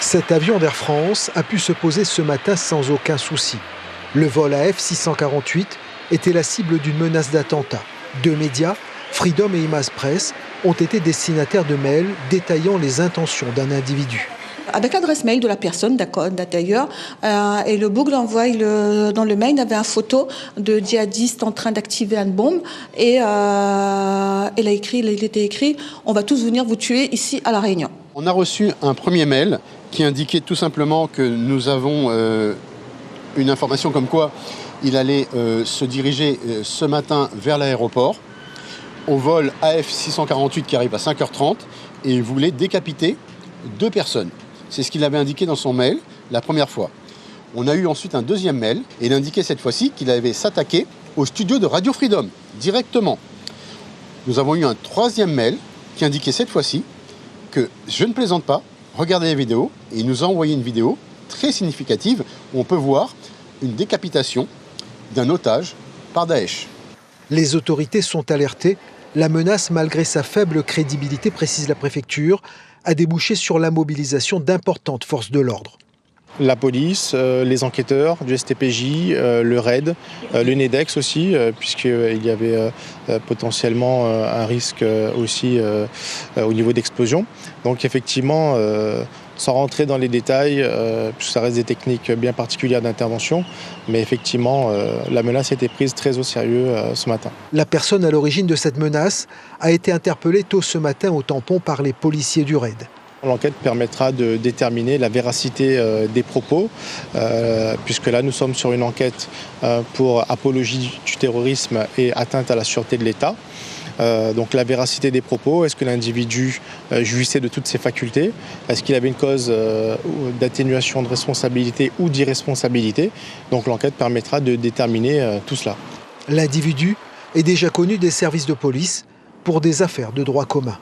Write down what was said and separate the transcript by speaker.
Speaker 1: Cet avion d'Air France a pu se poser ce matin sans aucun souci. Le vol AF648 était la cible d'une menace d'attentat. Deux médias, Freedom et Image Press, ont été destinataires de mails détaillant les intentions d'un individu.
Speaker 2: Avec l'adresse mail de la personne, d'ailleurs, et le boucle d'envoi, dans le mail, il y avait une photo de djihadiste en train d'activer une bombe et il était écrit « On va tous venir vous tuer ici à La Réunion ».
Speaker 3: On a reçu un premier mail qui indiquait tout simplement que nous avons une information comme quoi il allait se diriger ce matin vers l'aéroport au vol AF648 qui arrive à 5h30 et il voulait décapiter 2 personnes. C'est ce qu'il avait indiqué dans son mail la première fois. On a eu ensuite un deuxième mail et il indiquait cette fois-ci qu'il allait s'attaquer au studio de Radio Freedom directement. Nous avons eu un troisième mail qui indiquait cette fois-ci que je ne plaisante pas, regardez les vidéos, et il nous a envoyé une vidéo très significative où on peut voir une décapitation d'un otage par Daesh.
Speaker 1: Les autorités sont alertées. La menace, malgré sa faible crédibilité, précise la préfecture, a débouché sur la mobilisation d'importantes forces de l'ordre.
Speaker 4: La police, les enquêteurs du STPJ, le RAID, le NEDEX aussi, puisqu'il y avait potentiellement un risque aussi au niveau d'explosion. Donc effectivement, sans rentrer dans les détails, puisque ça reste des techniques bien particulières d'intervention, mais effectivement, la menace a été prise très au sérieux ce matin.
Speaker 1: La personne à l'origine de cette menace a été interpellée tôt ce matin au tampon par les policiers du RAID.
Speaker 4: L'enquête permettra de déterminer la véracité des propos, puisque là nous sommes sur une enquête pour apologie du terrorisme et atteinte à la sûreté de l'État. Donc la véracité des propos, est-ce que l'individu jouissait de toutes ses facultés? Est-ce qu'il avait une cause d'atténuation de responsabilité ou d'irresponsabilité? Donc l'enquête permettra de déterminer tout cela.
Speaker 1: L'individu est déjà connu des services de police pour des affaires de droit commun.